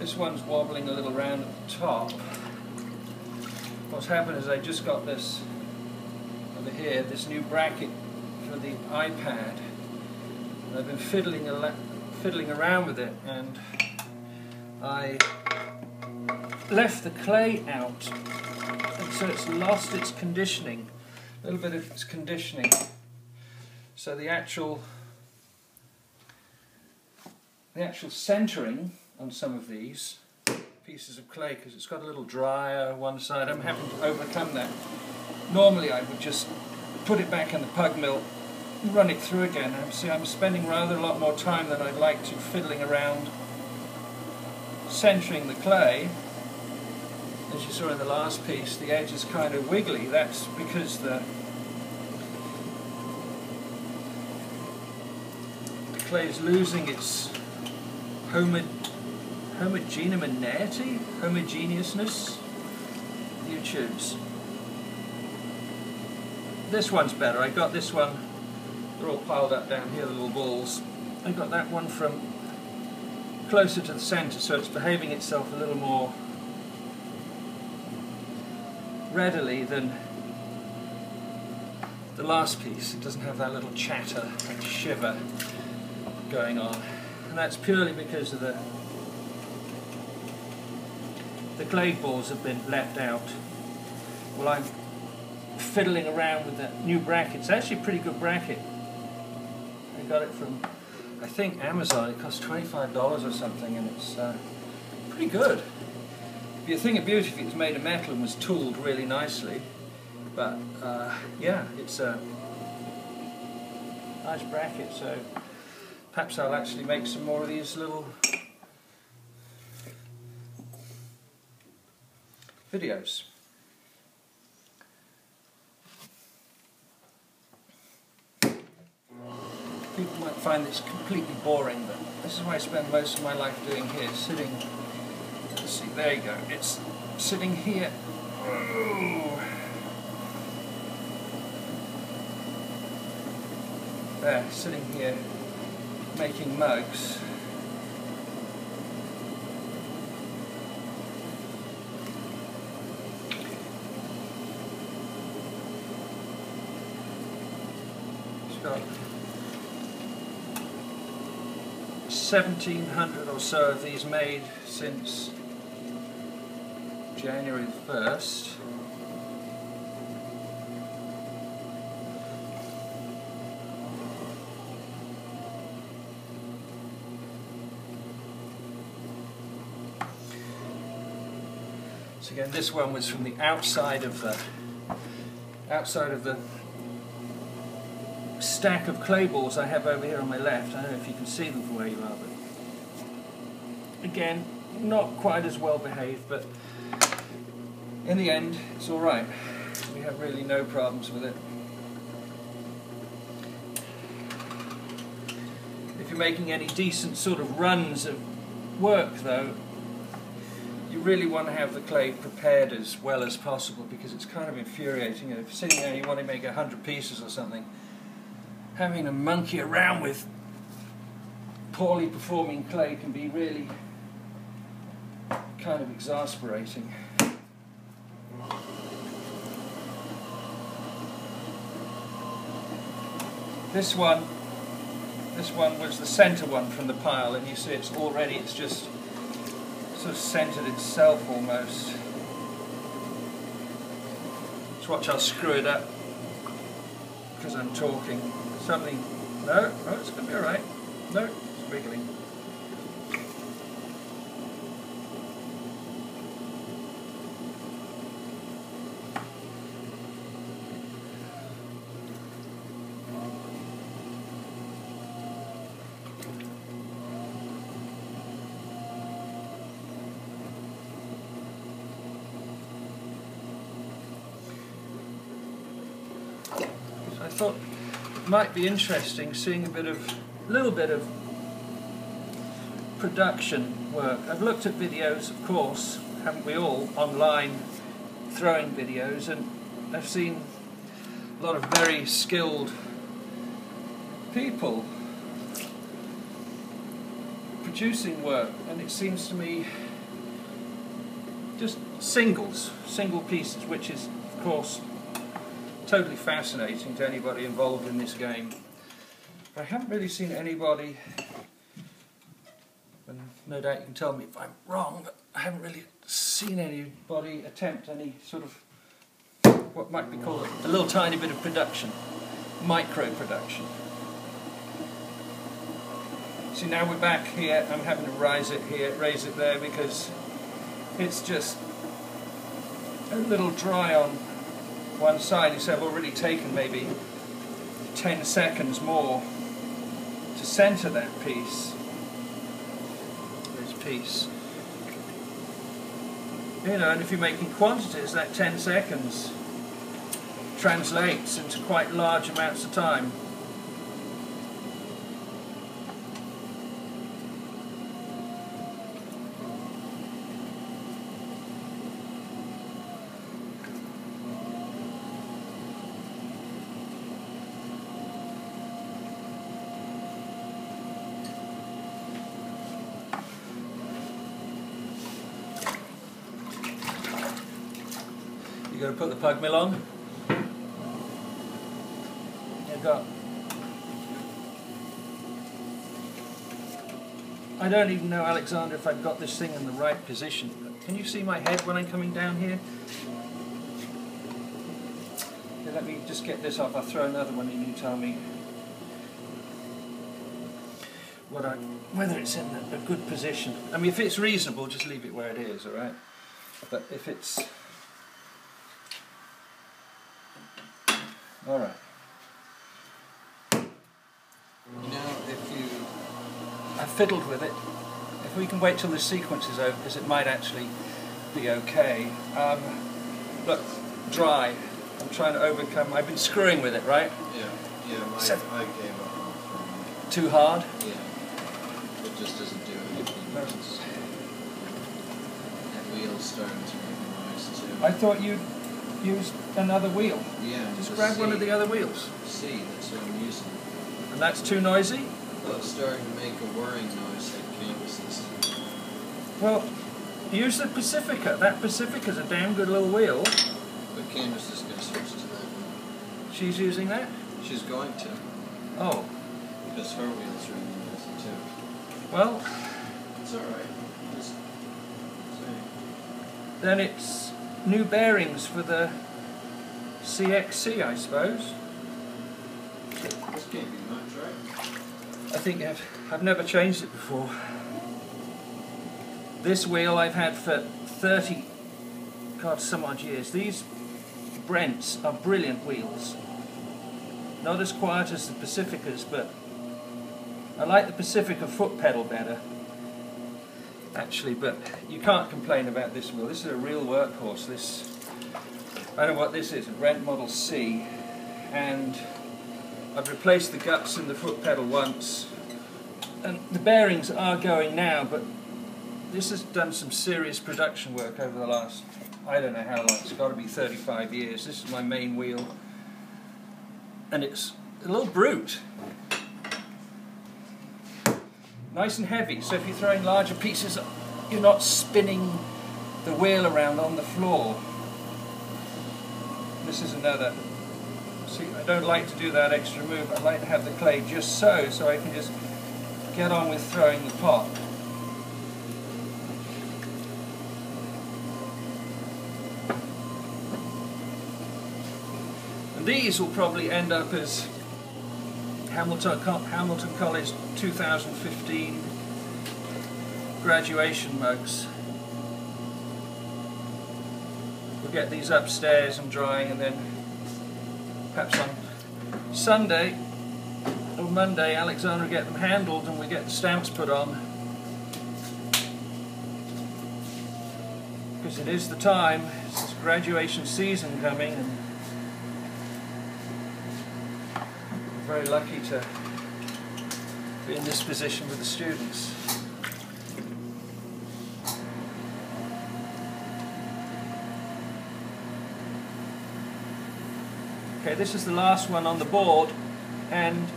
This one's wobbling a little round at the top. What's happened is I just got this over here, this new bracket for the iPad. And I've been fiddling around with it, and I left the clay out, and so it's lost its conditioning, a little bit of its conditioning. So the actual centering on some of these pieces of clay, because it's got a little drier one side, I'm having to overcome that. Normally I would just put it back in the pug mill and run it through again. See, I'm spending rather a lot more time than I'd like to fiddling around centering the clay. As you saw in the last piece, the edge is kind of wiggly. That's because the clay is losing its homogeneousness. You choose. This one's better. I got this one, they're all piled up down here, the little balls. I got that one from closer to the centre, so it's behaving itself a little more readily than the last piece. It doesn't have that little chatter and shiver going on. And that's purely because of the clay balls have been left out. Well, I'm fiddling around with the new bracket. It's actually a pretty good bracket. I got it from, I think, Amazon. It cost $25 or something, and it's pretty good. It'd be a thing of beauty if it was made of metal and was tooled really nicely. But yeah, it's a nice bracket. So perhaps I'll actually make some more of these little videos. People might find this completely boring, but this is what I spend most of my life doing here, sitting, let's see, there you go, it's sitting here. Oh. There, sitting here making mugs. It's got 1,700 or so of these made since January the 1st. So again, this one was from the outside of the stack of clay balls I have over here on my left. I don't know if you can see them from where you are, but again, not quite as well behaved, but in the end, it's all right. We have really no problems with it. If you're making any decent sort of runs of work, though, you really want to have the clay prepared as well as possible, because it's kind of infuriating. If you're sitting there and you want to make 100 pieces or something, having to monkey around with poorly performing clay can be really kind of exasperating. This one was the centre one from the pile, and you see it's just sort of centered itself almost. Let's watch, I'll screw it up because I'm talking. Something, no, it's going to be alright. No, it's wiggling. So I thought it might be interesting seeing a little bit of production work. I've looked at videos, of course, haven't we all, online throwing videos, and I've seen a lot of very skilled people producing work, and it seems to me just single pieces, which is of course totally fascinating to anybody involved in this game. But I haven't really seen anybody, and no doubt you can tell me if I'm wrong, but I haven't really seen anybody attempt any sort of what might be called a little tiny bit of production, micro production. See, now we're back here. I'm having to raise it here, raise it there, because it's just a little dry on one side. You say I've already taken maybe 10 seconds more to centre that piece. This piece. You know, and if you're making quantities, that 10 seconds translates into quite large amounts of time. You got to put the pug mill on. You've got. I don't even know, Alexander, if I've got this thing in the right position. Can you see my head when I'm coming down here? Okay, let me just get this off. I'll throw another one in. You tell me whether it's in a good position. I mean, if it's reasonable, just leave it where it is, all right? But if it's all right. You know, I've fiddled with it. If we can wait till the sequence is over, because it might actually be okay. Look, dry. I'm trying to overcome. I've been screwing with it, right? Yeah. I gave up. Too hard? Yeah. It just doesn't do anything. No. That wheel's starting to make noise too. I thought you'd used another wheel. Yeah. Just grab one of the other wheels. C, that's what I'm using. And that's too noisy? Well, it's starting to make a whirring noise like canvases. Well, use the Pacifica. That Pacifica's a damn good little wheel. But Candace is going to switch to that one. She's using that? She's going to. Oh. Because her wheels are in the music too. Well, it's alright. Just say. Then it's new bearings for the CXC, I suppose. This can't be much, right? I think I've never changed it before. This wheel I've had for 30, God, some odd years. These Brents are brilliant wheels. Not as quiet as the Pacificas, but I like the Pacifica foot pedal better, actually, but you can't complain about this wheel. This is a real workhorse. This, I don't know what this is, a Brent Model C, and I've replaced the guts in the foot pedal once, and the bearings are going now, but this has done some serious production work over the last, I don't know how long, it's got to be 35 years. This is my main wheel, and it's a little brute. Nice and heavy, so if you're throwing larger pieces, you're not spinning the wheel around on the floor. This is another. See, I don't like to do that extra move. I like to have the clay just so I can just get on with throwing the pot. And these will probably end up as Hamilton College 2015 graduation mugs. We'll get these upstairs and drying, and then perhaps on Sunday or Monday Alexander will get them handled and we get the stamps put on. Because it is the time, it's graduation season coming, and very lucky to be in this position with the students. Okay, this is the last one on the board, and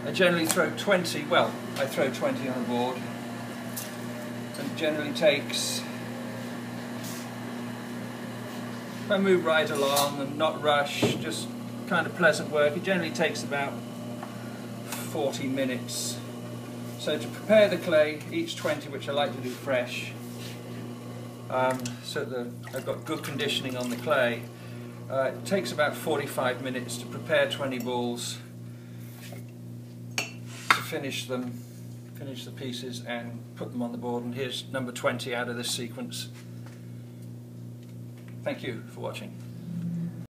I generally throw 20, well, I throw 20 on a board, and generally takes, if I move right along and not rush, just kind of pleasant work, it generally takes about 40 minutes. So to prepare the clay, each 20, which I like to do fresh, so that I've got good conditioning on the clay, it takes about 45 minutes to prepare 20 balls, to finish them, finish the pieces and put them on the board. And here's number 20 out of this sequence. Thank you for watching.